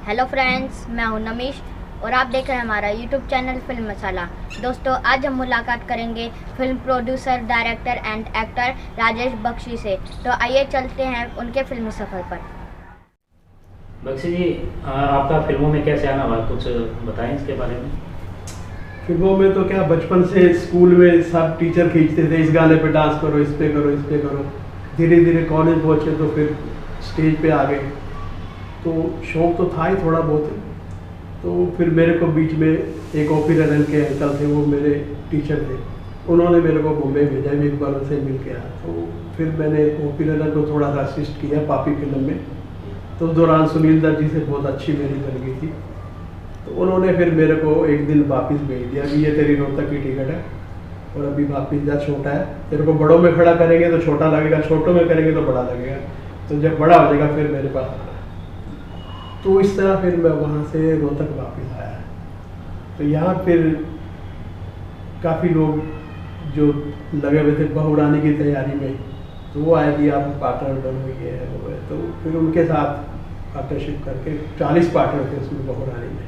Hello friends, मैं हूं नमीश और आप देख रहे हैं हमारा यूट्यूब चैनल फिल्म मसाला। दोस्तों, आज हम मुलाकात करेंगे film producer, director and actor Rajesh Bakshi से। तो आइए चलते हैं उनके फिल्मी सफ़र पर। बख्शी जी, आपका फिल्मों में कैसे आना हुआ, कुछ बताएं इसके बारे में। फिल्मों में तो क्या, बचपन से स्कूल में सब टीचर खींचते थे, इस गाने पे डांस करो, इस पे करो, इस पे करो। धीरे धीरे कॉलेज पहुँचे तो फिर स्टेज पे आ गए, तो शौक तो था ही थोड़ा बहुत। तो फिर मेरे को बीच में एक ओपी रनन के अंकल थे, वो मेरे टीचर थे, उन्होंने मेरे को बॉम्बे भेजा, मैं एक बार उनसे मिल के आया। तो फिर मैंने ओपी रनन को थोड़ा सा असिस्ट किया पापी फिल्म में। तो उस दौरान सुनील दत्त जी से बहुत अच्छी मेरी बन गई थी, तो उन्होंने फिर मेरे को एक दिन वापस भेज दिया कि ये तेरी रोहतक की टिकट है और अभी वापस जा, छोटा है, तेरे को बड़ों में खड़ा करेंगे तो छोटा लगेगा, छोटों में करेंगे तो बड़ा लगेगा, तो जब बड़ा हो जाएगा फिर मेरे पास आना। तो इस तरह फिर मैं वहाँ से रोहतक वापस आया। तो यहाँ फिर काफ़ी लोग जो लगे हुए थे बहुरानी की तैयारी में, तो वो आए कि आप पार्टनर बन हुई है वो है। तो फिर उनके साथ पार्टनरशिप करके 40 पार्टनर थे उसमें बहुरानी में,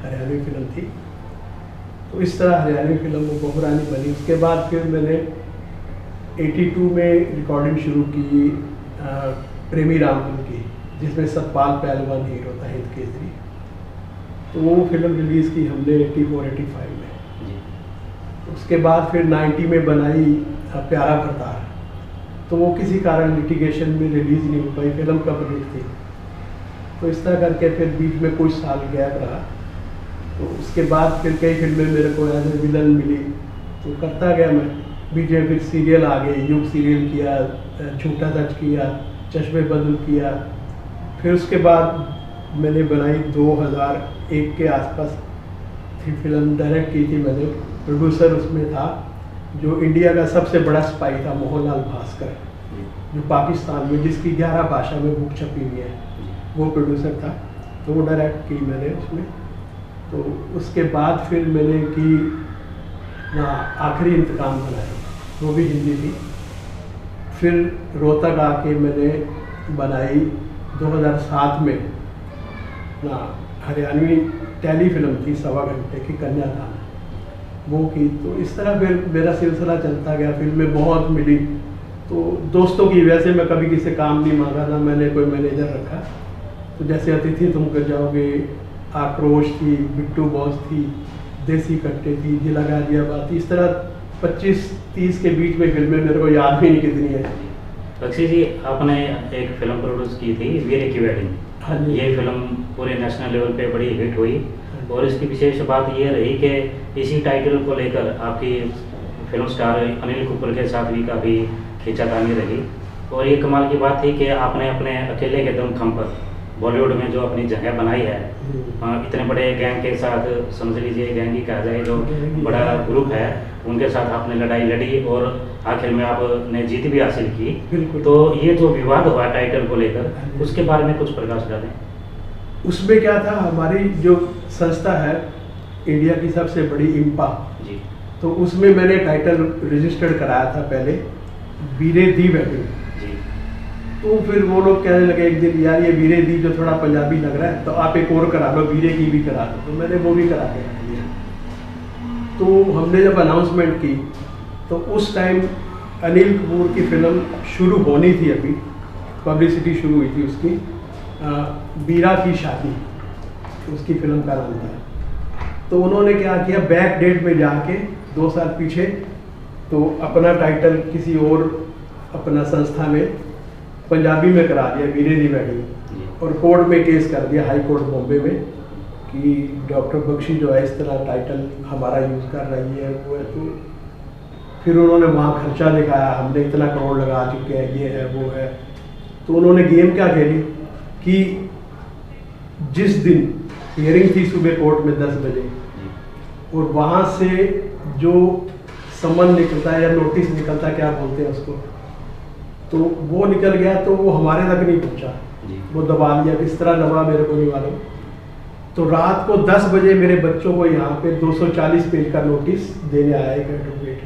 हरियाणवी फिल्म थी। तो इस तरह हरियाणवी फिल्म में बहुरानी बनी। उसके बाद फिर मैंने 82 में रिकॉर्डिंग शुरू की प्रेमी रामपुर की, जिसमें सतपाल पहलवान हीरो था, हिंद केसरी। तो वो फिल्म रिलीज़ की हमने 84-85 में। उसके बाद फिर 90 में बनाई प्यारा भरतार। तो वो किसी कारण लिटिगेशन में रिलीज़ नहीं हो पाई, फिल्म कंप्लीट थी। तो इस तरह करके फिर बीच में कुछ साल गैप रहा। तो उसके बाद फिर कई फिल्में मेरे को एज ए विलन मिली, तो करता गया मैं। बीच में फिर सीरियल आ गए, युग सीरियल किया, झूठा सच किया, चश्मे बदल किया। फिर उसके बाद मैंने बनाई 2001 के आसपास थी फिल्म, डायरेक्ट की थी मैंने, प्रोड्यूसर उसमें था जो इंडिया का सबसे बड़ा स्पाई था, मोहनलाल भास्कर, जो पाकिस्तान में, जिसकी 11 भाषा में बुक छपी हुई है, वो प्रोड्यूसर था। तो वो डायरेक्ट की मैंने उसमें। तो उसके बाद फिर मैंने की आखिरी इंतकाम बनाई, वो भी हिंदी थी। फिर रोहतक आके मैंने बनाई 2007 में हरियाणवी टेली फिल्म थी, 1.25 घंटे की, कन्यादान, वो की। तो इस तरह फिर मेरा सिलसिला चलता गया, फिल्में बहुत मिली। तो दोस्तों की वजह से मैं कभी किसी काम नहीं मांगा, ना मैंने कोई मैनेजर रखा। तो जैसे अतिथि तुम कर जाओगे, आक्रोश थी, बिट्टू बॉस थी, देसी कट्टे थी, जिला गाजियाबाद थी, इस तरह 25-30 के बीच में फिल्में मेरे को याद भी नहीं कितनी है। बख्शी जी, आपने एक फिल्म प्रोड्यूस की थी, वीरे की वेडिंग। हाँ जी। ये फिल्म पूरे नेशनल लेवल पे बड़ी हिट हुई और इसकी विशेष बात ये रही कि इसी टाइटल को लेकर आपकी फिल्म स्टार अनिल कपूर के साथ भी काफ़ी खींचातानी रही। और ये कमाल की बात थी कि आपने अपने अकेले के दमखम पर बॉलीवुड में जो अपनी जगह बनाई है, इतने बड़े गैंग के साथ, समझ लीजिए गैंग ही कहा जाए, जो बड़ा ग्रुप है, उनके साथ आपने लड़ाई लड़ी और आखिर में आपने जीत भी हासिल की। तो ये जो विवाद हुआ टाइटल को लेकर, उसके बारे में कुछ प्रकाश डालें। उसमें क्या था, हमारी जो संस्था है इंडिया की सबसे बड़ी, इम्पा जी, तो उसमें मैंने टाइटल रजिस्टर्ड कराया था पहले, वीरे दी वेडिंग। तो फिर वो लोग कहने लगे एक दिन, यार ये वीरे दी जो थोड़ा पंजाबी लग रहा है, तो आप एक और करा लो, वीरे की भी करा लो। तो मैंने वो भी करा के रख दिया। तो हमने जब अनाउंसमेंट की, तो उस टाइम अनिल कपूर की फिल्म शुरू होनी थी, अभी पब्लिसिटी शुरू हुई थी उसकी, बीरा की शादी, उसकी फिल्म का नाम था। तो उन्होंने क्या किया, बैक डेट में जाके 2 साल पीछे, तो अपना टाइटल किसी और अपना संस्था में पंजाबी में करा दिया, वीरे दी वेडिंग, और कोर्ट में केस कर दिया, हाई कोर्ट बॉम्बे में, कि डॉक्टर बख्शी जो है इस तरह टाइटल हमारा यूज़ कर रही है, वो है। तो फिर उन्होंने वहाँ खर्चा दिखाया, हमने इतना करोड़ लगा चुके हैं, ये है वो है। तो उन्होंने गेम क्या खेली कि जिस दिन हियरिंग थी सुबह कोर्ट में 10 बजे, और वहाँ से जो समन निकलता है या नोटिस निकलता है, क्या बोलते हैं उसको, तो वो निकल गया, तो वो हमारे तक नहीं पहुँचा, वो दबा लिया, किस तरह दबा मेरे को नहीं मालूम। तो रात को 10 बजे मेरे बच्चों को यहाँ पे 240 पेज का नोटिस देने आया एक एडवोकेट।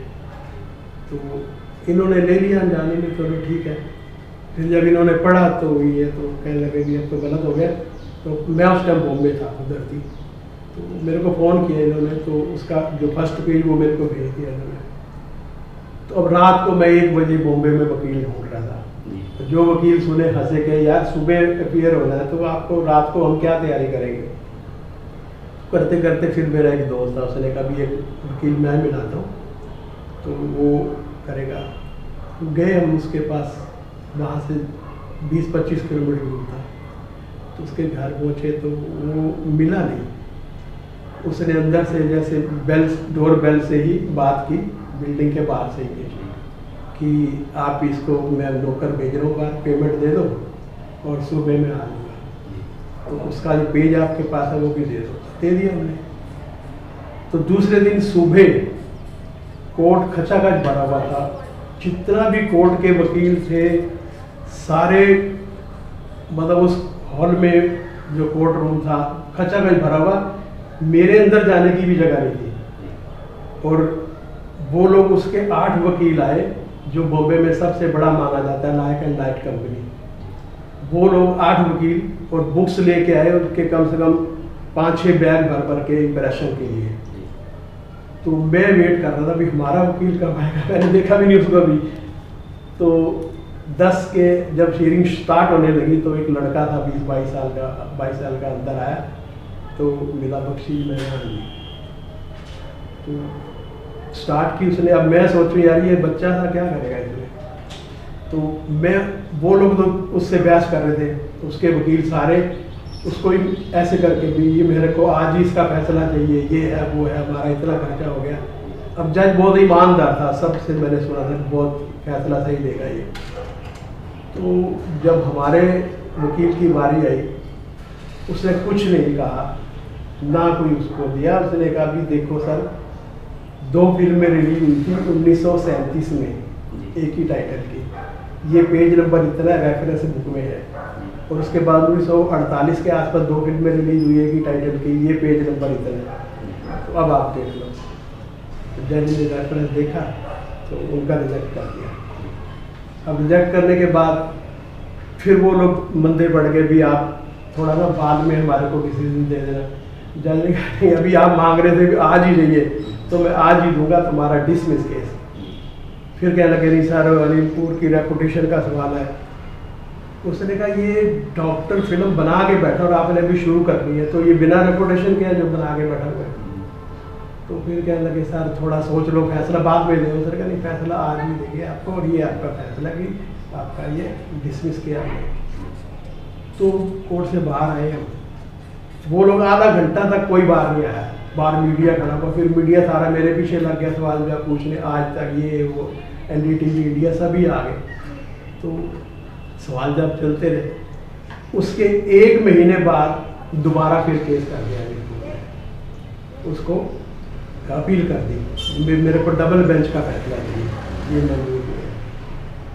तो इन्होंने ले लिया अनजाने में, चलो ठीक है। फिर जब इन्होंने पढ़ा तो ये तो कहने लगे कि अब तो गलत हो गया, तो मैं उस टाइम बॉम्बे था उधर थी, तो मेरे को फ़ोन किया इन्होंने, तो उसका जो फर्स्ट पेज वो मेरे को भेज दिया इन्होंने। तो अब रात को मैं 1 बजे बॉम्बे में वकील ढूंढ रहा था, तो जो वकील सुने हंसे के यार सुबह अपियर होना है तो आपको रात को हम क्या तैयारी करेंगे। करते करते फिर मेरा एक दोस्त था, उसने कहा भी एक वकील मैं मिलाता हूँ तो वो करेगा। तो गए हम उसके पास, वहाँ से 20-25 किलोमीटर दूर था। तो उसके घर पहुँचे तो वो मिला नहीं। उसने अंदर से जैसे बेल डोर बेल से ही बात की, बिल्डिंग के बाहर से ही कि आप इसको मैं नौकर भेज रहा हूँ, बाहर पेमेंट दे दो और सुबह में आ जाऊँगा। तो उसका जो पेज आपके पास है वो भी दे दो। दे दिया हमने। तो दूसरे दिन सुबह कोर्ट खचाखच भरा हुआ था, जितना भी कोर्ट के वकील थे सारे, मतलब उस हॉल में जो कोर्ट रूम था खचाखच भरा हुआ, मेरे अंदर जाने की भी जगह नहीं थी। और वो लोग, उसके 8 वकील आए जो बॉम्बे में सबसे बड़ा माना जाता है नायक एंड नाइट कंपनी। वो लोग 8 वकील और बुक्स लेके आए, उनके कम से कम 5-6 बैग भर भर के इम्प्रेशन के लिए। तो मैं वेट कर रहा था भी हमारा वकील कब आएगा, मैंने देखा भी नहीं उसको अभी। तो 10 के जब शेयरिंग स्टार्ट होने लगी तो एक लड़का था 22 साल का अंदर आया, तो मिला बख्शी मैंने तो स्टार्ट की उसने। अब मैं सोचूं यार ये बच्चा था क्या करेगा इसमें, तो मैं, वो लोग तो उससे बहस कर रहे थे, उसके वकील सारे उसको ही ऐसे करके भी ये मेरे को आज ही इसका फैसला चाहिए, ये है वो है, हमारा इतना खर्चा हो गया। अब जज बहुत ईमानदार था, सबसे मैंने सुना था बहुत फैसला सही देगा ये। तो जब हमारे वकील की बारी आई उसने कुछ नहीं कहा, ना कोई उसको दिया। उसने कहा भी देखो सर, 2 फिल्में रिलीज हुई थी 1937 में एक ही टाइटल की, ये पेज नंबर इतना रेफरेंस बुक में है, और उसके बाद 1948 के आसपास 2 फिल्में रिलीज हुई एक ही टाइटल की, ये पेज नंबर इतना है, तो अब आप देख लो। तो जज ने रेफरेंस देखा तो उनका रिजेक्ट कर दिया। अब रिजेक्ट करने के बाद फिर वो लोग मंदे बढ़ गए भी आप थोड़ा ना बाद में हमारे को डिसीजन दे देना। जज ने कहा अभी आप मांग रहे थे कि आज ही चाहिए, तो मैं आज ही दूंगा तुम्हारा डिसमिस केस। फिर कहने लगे नहीं सर, अनिलपुर की रेपुटेशन का सवाल है। उसने कहा ये डॉक्टर फिल्म बना के बैठा और आपने अभी शुरू करनी है, तो ये बिना रेपुटेशन के है जो बना के बैठा हुआ है। तो फिर कहने लगे सर थोड़ा सोच लो, फैसला बाद में दे। सर कहा नहीं, फैसला आज ही देंगे आपको, और ये आपका फैसला कि आपका ये डिसमिस किया गया। तो कोर्ट से बाहर आए हम, वो लोग आधा घंटा तक कोई बाहर नहीं आया, बाहर मीडिया खड़ा हुआ। फिर मीडिया सारा मेरे पीछे लग गया सवाल जवाब पूछने, आज तक ये वो NDTV इंडिया सभी आ गए। तो सवाल जवाब चलते रहे। उसके 1 महीने बाद दोबारा फिर केस कर दिया, उसको अपील कर दी। मेरे को डबल बेंच का फैसला चाहिए, ये मंजूर किया।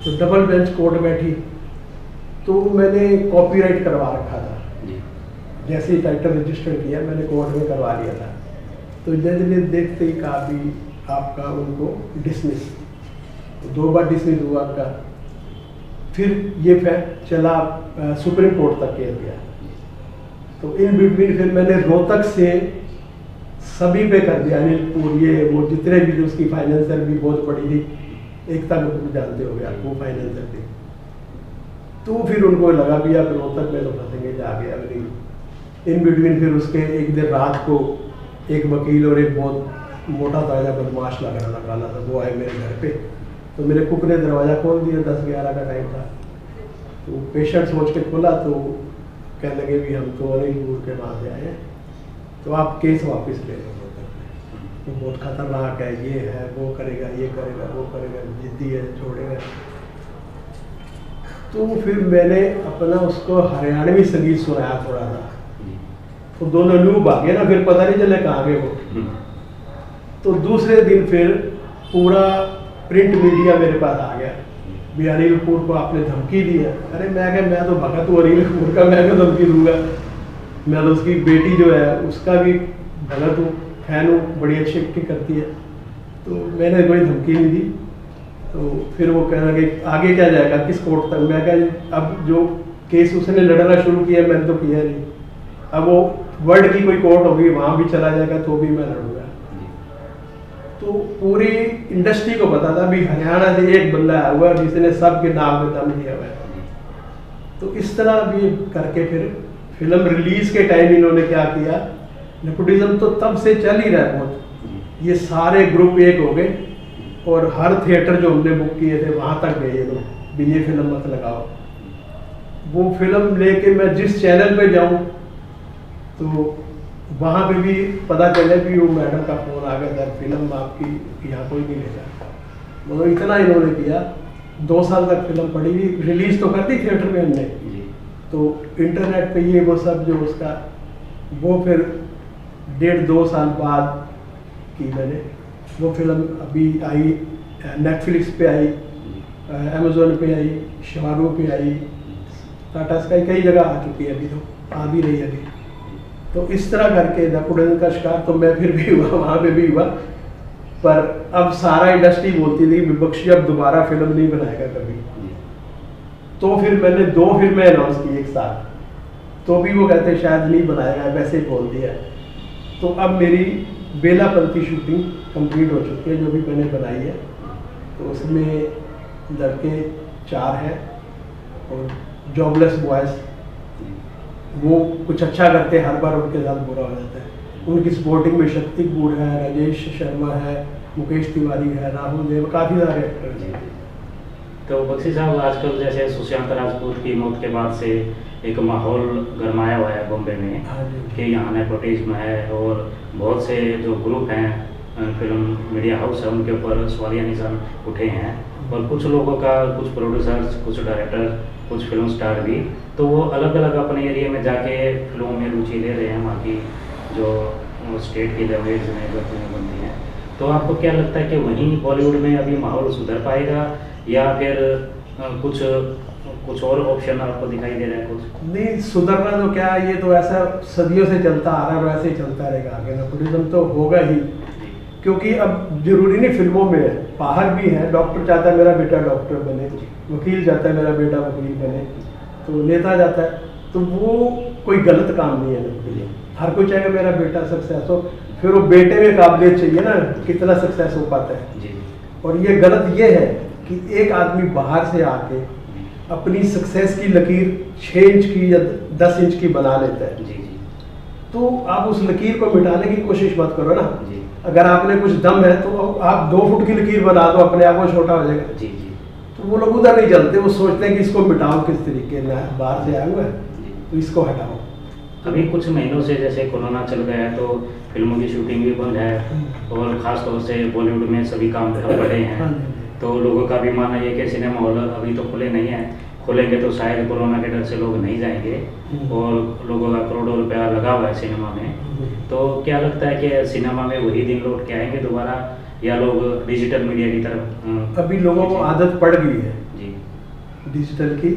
तो डबल बेंच कोर्ट बैठी, तो मैंने कॉपीराइट करवा रखा था, जैसे ही टाइटल रजिस्टर किया मैंने कोर्ट में करवा लिया था। तो जज ने देखते ही कहा भी आपका उनको डिसमिस, 2 बार डिसमिस हुआ आपका। फिर ये फैक्ट चला सुप्रीम कोर्ट तक केस गया। तो इन बिटवीन फिर मैंने रोहतक से सभी पे कर दिया, अनिलपुर ये वो जितने भी, उसकी फाइनेंसर भी बहुत बड़ी थी, एकता को जानते हो गया, वो फाइनेंसर थी। तो फिर उनको लगा भी अब रोहतक में तो फंसेंगे जाके अब नहीं। इन बिटवीन फिर उसके एक दिन रात को एक वकील और एक बहुत मोटा ताजा बदमाश लग रहा था, काला था, वो आए मेरे घर पे। तो मेरे कुक ने दरवाज़ा खोल दिया, 10-11 का टाइम था। तो पेशेंट सोच के खोला तो कहने लगे भी हम तो अनिलपुर के वहाँ से आए हैं, तो आप केस वापस ले लो। तो बहुत खतरनाक है, ये है, वो करेगा, ये करेगा, वो करेगा, जिद्दी है, छोड़ेगा। तो फिर मैंने अपना उसको हरियाणवी संगीत सुनाया थोड़ा सा, तो दोनों लू भागे ना, फिर पता नहीं चले कहाँ गए वो। तो दूसरे दिन फिर पूरा प्रिंट मीडिया मेरे पास आ गया भी अनिलपुर को आपने धमकी दी है। अरे मैं तो भगत हूँ अनिलपुर का, मैं क्यों धमकी दूंगा, मैं तो उसकी बेटी जो है उसका भी भगत हूँ, फैन हूँ, बड़ी अच्छी एक्टिंग करती है। तो मैंने कोई धमकी नहीं दी। तो फिर वो कहना कि आगे क्या जाएगा, किस कोर्ट तक। मैं कहा अब जो केस उसने लड़ना शुरू किया मैंने तो किया नहीं, अब वो वर्ल्ड की कोई कोर्ट होगी वहाँ भी चला जाएगा तो भी मैं लड़ूंगा। तो पूरी इंडस्ट्री को पता था भी हरियाणा से एक बंदा आया हुआ जिसने सबके नाम में दम लिया हुआ है। तो इस तरह भी करके फिर फिल्म रिलीज के टाइम इन्होंने क्या किया, नेपोटिज्म तो तब से चल ही रहा है बहुत, ये सारे ग्रुप एक हो गए और हर थिएटर जो हमने बुक किए थे वहाँ तक गए ये लोग भी ये फिल्म मत लगाओ। वो फिल्म लेके मैं जिस चैनल पे जाऊँ तो वहाँ पे भी पता चले कि वो मैडम का फोन आ गया था, फिल्म आपकी यहाँ कोई नहीं लेगा। मतलब इतना इन्होंने किया, 2 साल तक फिल्म पड़ी हुई, रिलीज तो कर दी थिएटर में हमने, तो इंटरनेट पे ये वो सब जो उसका वो फिर 1.5-2 साल बाद की मैंने वो फिल्म अभी आई, नेटफ्लिक्स पे आई, अमेजोन पे आई, शारो पे आई, टाटा स्काई कई जगह आ चुकी है, अभी तो आ भी रही है अभी। तो इस तरह करके नेपोटिज्म का शिकार तो मैं फिर भी हुआ, वहाँ पे भी हुआ, पर अब सारा इंडस्ट्री बोलती थी विपक्षी अब दोबारा फिल्म नहीं बनाएगा कभी। तो फिर मैंने 2 फिल्में अनाउंस की एक साथ, तो भी वो कहते शायद नहीं बनाएगा, वैसे ही बोल दिया। तो अब मेरी बेलापंथी शूटिंग कंप्लीट हो चुकी है जो भी मैंने बनाई है। तो उसमें लड़के 4 हैं और जॉबलेस बॉयज़, वो कुछ अच्छा करते हैं, हर बार उनके साथ बुरा हो जाता है। उनकी सपोर्टिंग में शक्ति कपूर है, राजेश शर्मा है, मुकेश तिवारी है, राहुल देव, काफ़ी सारे एक्टर हैं। तो बख्शी साहब आजकल जैसे सुशांत राजपूत की मौत के बाद से एक माहौल गरमाया हुआ है बॉम्बे में कि यहाँ नेपोटिज्म है और बहुत से जो ग्रुप हैं फिल्म मीडिया हाउस है उनके ऊपर सवालिया निशान उठे हैं, और कुछ लोगों का, कुछ प्रोड्यूसर्स, कुछ डायरेक्टर, कुछ फिल्म स्टार भी, तो वो अलग अलग अपने एरिया में जाके फिल्मों में रुचि ले रहे हैं, वहाँ की जो स्टेट की लैंग्वेज में जो फिल्में बनती हैं। तो आपको क्या लगता है कि वहीं बॉलीवुड में अभी माहौल सुधर पाएगा या फिर कुछ और ऑप्शन आपको दिखाई दे रहा है? कुछ नहीं, सुधरना तो क्या, ये तो ऐसा सदियों से चलता आ रहा है, वैसे ही चलता रहेगा आगे। नेपोटिज्म तो होगा ही, क्योंकि अब जरूरी नहीं फिल्मों में है, बाहर भी है। डॉक्टर चाहता है मेरा बेटा डॉक्टर बने, वकील चाहता है मेरा बेटा वकील बने, तो नेता जाता है, तो वो कोई गलत काम नहीं है नेपोटिज्म। हर कोई चाहेगा मेरा बेटा सक्सेस हो, फिर वो बेटे में काबिलियत चाहिए ना, कितना सक्सेस हो पाता है। और ये गलत ये है कि एक आदमी बाहर से आके अपनी सक्सेस की लकीर 6 इंच की या 10 इंच की बना लेता है, तो आप उस लकीर को मिटाने की कोशिश मत करो ना। अगर आपने कुछ दम है तो आप 2 फुट की लकीर बना दो, अपने आप वो छोटा हो जाएगा। तो वो लोग उधर नहीं चलते, वो सोचते हैं कि इसको मिटाओ किस तरीके से, बाहर से आया हुआ है तो इसको हटाओ। अभी कुछ महीनों से जैसे कोरोना चल गया है तो फिल्मों की शूटिंग भी बंद है, और ख़ास तौर से बॉलीवुड में सभी काम ठप पड़े हैं, तो लोगों का भी मानना ये कि सिनेमा हॉल अभी तो खुले नहीं हैं, खुलेंगे तो शायद कोरोना के डर से लोग नहीं जाएंगे, और लोगों का करोड़ों रुपया लगा हुआ है सिनेमा में। तो क्या लगता है कि सिनेमा में वही दिन लौट के आएंगे दोबारा, या लोग डिजिटल मीडिया की तरफ? अभी लोगों को आदत पड़ गई है डिजिटल की,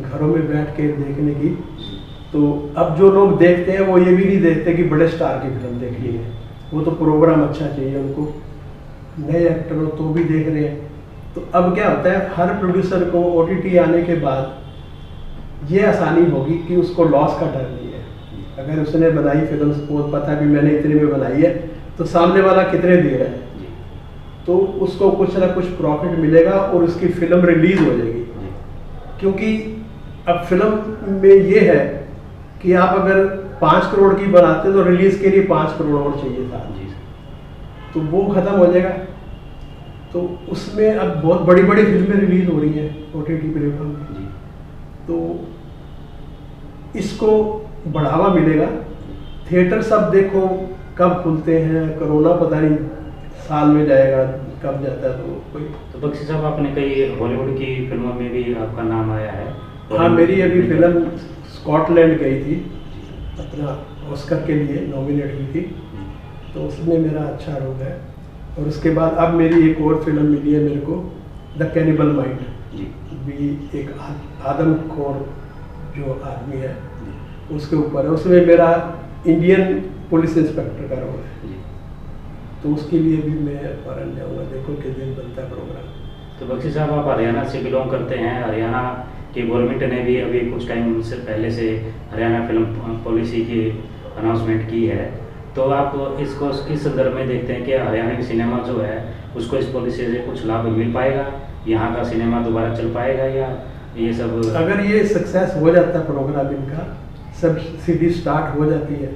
घरों में बैठ के देखने की। तो अब जो लोग देखते हैं वो ये भी नहीं देखते कि बड़े स्टार की फिल्म देखनी है, वो तो प्रोग्राम अच्छा चाहिए उनको, नए एक्टर हो तो भी देख रहे हैं। तो अब क्या होता है, हर प्रोड्यूसर को OTT आने के बाद ये आसानी होगी कि उसको लॉस का डर नहीं है। अगर उसने बनाई फिल्म, सपोज पता है भी मैंने इतने में बनाई है, तो सामने वाला कितने दे रहा है, तो उसको कुछ ना कुछ प्रॉफिट मिलेगा और उसकी फिल्म रिलीज हो जाएगी। क्योंकि अब फिल्म में ये है कि आप अगर 5 करोड़ की बनाते तो रिलीज के लिए 5 करोड़ और चाहिए था, तो वो खत्म हो जाएगा। तो उसमें अब बहुत बड़ी बड़ी फिल्में रिलीज हो रही हैं OTT प्लेटफॉर्म पे, तो इसको बढ़ावा मिलेगा। थिएटर सब देखो कब खुलते हैं, कोरोना पता नहीं साल में जाएगा कब जाता है, तो कोई। तो बख्शी साहब आपने कई हॉलीवुड की फिल्मों में भी आपका नाम आया है। हाँ, मेरी अभी फिल्म स्कॉटलैंड गई थी, अपना ऑस्कर के लिए नॉमिनेट हुई थी, तो उसमें मेरा अच्छा रोल है। और उसके बाद अब मेरी एक और फिल्म मिली है मेरे को, द कैनिबल माइंड, भी एक आदमखोर जो आदमी है उसके ऊपर है। उसमें मेरा इंडियन पुलिस इंस्पेक्टर का रोल है, तो उसके लिए भी मैं फॉरेन जाऊँगा, देखो किस दिन बनता है प्रोग्राम। तो बख्शी साहब आप हरियाणा से बिलोंग करते हैं, हरियाणा कि गवर्नमेंट ने भी अभी कुछ टाइम से पहले से हरियाणा फिल्म पॉलिसी की अनाउंसमेंट की है, तो आप इसको किस संदर्भ में देखते हैं कि हरियाणवी सिनेमा जो है उसको इस पॉलिसी से कुछ लाभ मिल पाएगा, यहाँ का सिनेमा दोबारा चल पाएगा, या ये सब अगर ये सक्सेस हो जाता है प्रोग्राम इनका, सब्सिडी स्टार्ट हो जाती है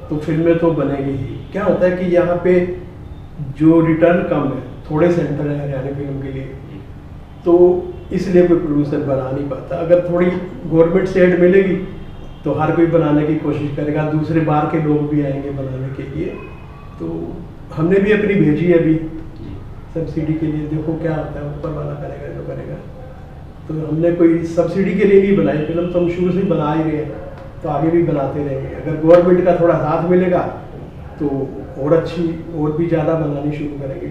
तो फिल्में तो बनेगी ही। क्या होता है कि यहाँ पे जो रिटर्न कम है, थोड़े सेंटर है हरियाणा फिल्म के लिए, तो इसलिए कोई प्रोड्यूसर बना नहीं पाता। अगर थोड़ी गवर्नमेंट से एड मिलेगी तो हर कोई बनाने की कोशिश करेगा, दूसरे बाहर के लोग भी आएंगे बनाने के लिए। तो हमने भी अपनी भेजी है अभी सब्सिडी के लिए, देखो क्या होता है, ऊपर वाला करेगा जो करेगा। तो हमने कोई सब्सिडी के लिए नहीं बनाई फिल्म, तो हम शुरू से बना ही रहे हैं, तो आगे भी बनाते रहेंगे। अगर गवर्नमेंट का थोड़ा साथ मिलेगा तो और अच्छी और भी ज़्यादा बनानी शुरू करेंगे।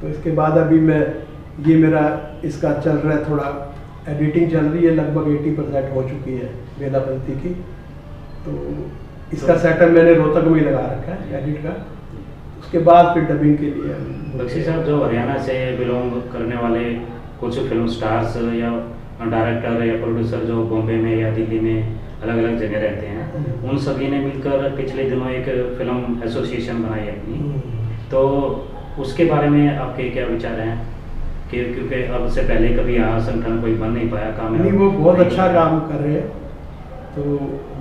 तो इसके बाद अभी ये मेरा इसका चल रहा है, थोड़ा एडिटिंग चल रही है, लगभग 80% हो चुकी है वेदापंथी की। तो इसका सेटअप मैंने रोहतक में ही लगा रखा है एडिट का, उसके बाद फिर डबिंग के लिए। बख्शी साहब, जो हरियाणा से बिलोंग करने वाले कुछ फिल्म स्टार्स या डायरेक्टर या प्रोड्यूसर जो बॉम्बे में या दिल्ली में अलग अलग जगह रहते हैं, उन सभी ने मिलकर पिछले दिनों एक फिल्म एसोसिएशन बनाई अपनी, तो उसके बारे में आपके क्या विचार हैं? कि क्योंकि अब से पहले कभी यहाँ संगठन कोई बन नहीं पाया, काम नहीं, वो बहुत अच्छा काम कर रहे हैं, तो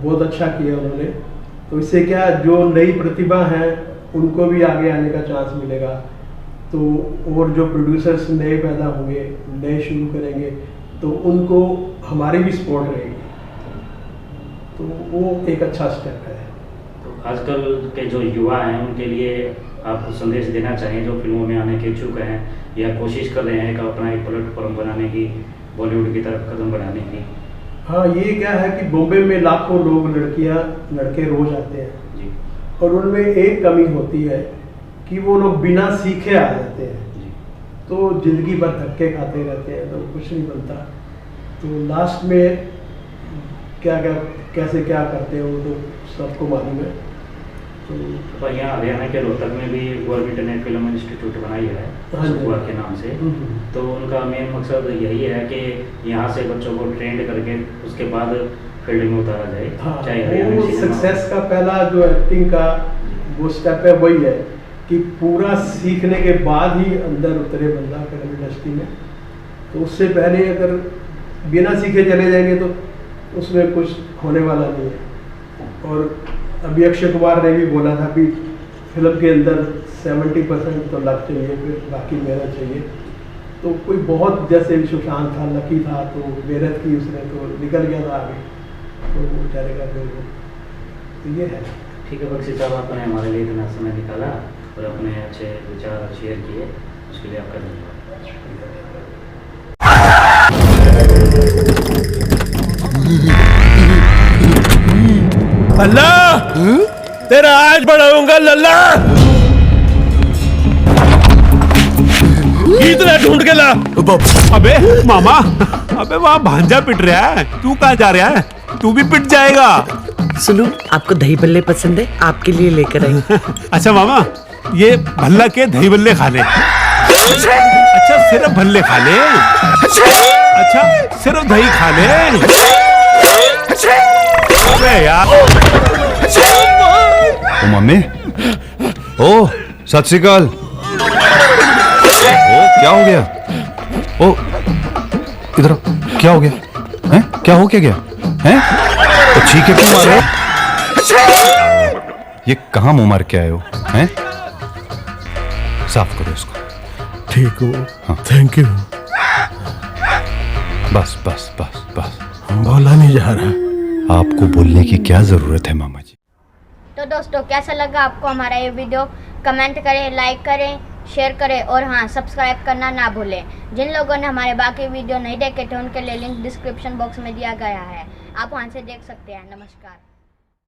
बहुत अच्छा किया उन्होंने। तो इससे क्या, जो नई प्रतिभा है उनको भी आगे आने का चांस मिलेगा, तो और जो प्रोड्यूसर्स नए पैदा होंगे, नए शुरू करेंगे, तो उनको हमारी भी सपोर्ट रहेगी, तो वो एक अच्छा स्टेप है। तो आजकल के जो युवा हैं उनके लिए आप संदेश देना चाहिए, जो फिल्मों में आने के इच्छुक हैं या कोशिश कर रहे हैं कि अपना एक प्लेटफॉर्म बनाने की, बॉलीवुड की तरफ कदम बढ़ाने की? हाँ, ये क्या है कि बॉम्बे में लाखों लोग, लड़के रोज आते हैं जी। और उनमें एक कमी होती है कि वो लोग बिना सीखे आ जाते हैं, तो जिंदगी भर धक्के खाते रहते हैं, तो कुछ नहीं बनता। तो लास्ट में कैसे क्या करते हैं वो तो सबको मालूम है। तो यहाँ हरियाणा के रोहतक में भी गवर्नमेंट ने फिल्म इंस्टीट्यूट बनाई है सुकुआ के नाम से, तो उनका मेन मकसद यही है कि यहाँ से बच्चों को ट्रेंड करके उसके बाद फील्ड में उतारा जाए। हाँ, चाहे हरियाणा वो सक्सेस का पहला जो एक्टिंग का वो स्टेप है, वही है कि पूरा सीखने के बाद ही अंदर उतरे बंदा फिल्म इंडस्ट्री में। तो उससे पहले अगर बिना सीखे चले जाएंगे तो उसमें कुछ होने वाला नहीं है। और अभी अक्षय कुमार ने भी बोला था कि फिल्म के अंदर 70% तो लक चाहिए, फिर बाकी मेहनत चाहिए। तो कोई बहुत, जैसे सुशांत था, लकी था, तो मेहनत की उसने, तो निकल गया था आगे, तो वो चलेगा फिर वो। तो ये है। ठीक है बख्शी साहब, आपने हमारे लिए इतना समय निकाला और अपने अच्छे विचार शेयर किए, उसके लिए आपका धन्यवाद। अल्लाह तेरा आज बढ़ाऊंगा लल्ला, इतना ढूंढ के ला। अबे मामा, अबे वहाँ भांजा पिट रहा है, तू कहाँ जा रहा है? तू भी पिट जाएगा। सुनो, आपको दही भल्ले पसंद है, आपके लिए लेकर आई। अच्छा मामा, ये भल्ला के दही भल्ले खा ले। अच्छा सिर्फ भल्ले खा ले। अच्छा सिर्फ दही खा ले। अबे यार। ओ मम्मी, ओ सत श्री अकाल। ओ क्या हो गया? ओ इधर क्या हो गया? हैं? क्या हो गया? हैं? तो चीखे क्यों मार रहे हो? ये कहाँ मुंह मार के आए हो? हैं? साफ करो इसको। ठीक हो? हाँ। Thank you. बस बस बस बस, बोला नहीं जा रहा। आपको बोलने की क्या जरूरत है मामा जी? तो दोस्तों, कैसा लगा आपको हमारा ये वीडियो? कमेंट करें, लाइक करें, शेयर करें और हाँ, सब्सक्राइब करना ना भूलें। जिन लोगों ने हमारे बाकी वीडियो नहीं देखे थे उनके लिए लिंक डिस्क्रिप्शन बॉक्स में दिया गया है, आप वहाँ से देख सकते हैं। नमस्कार।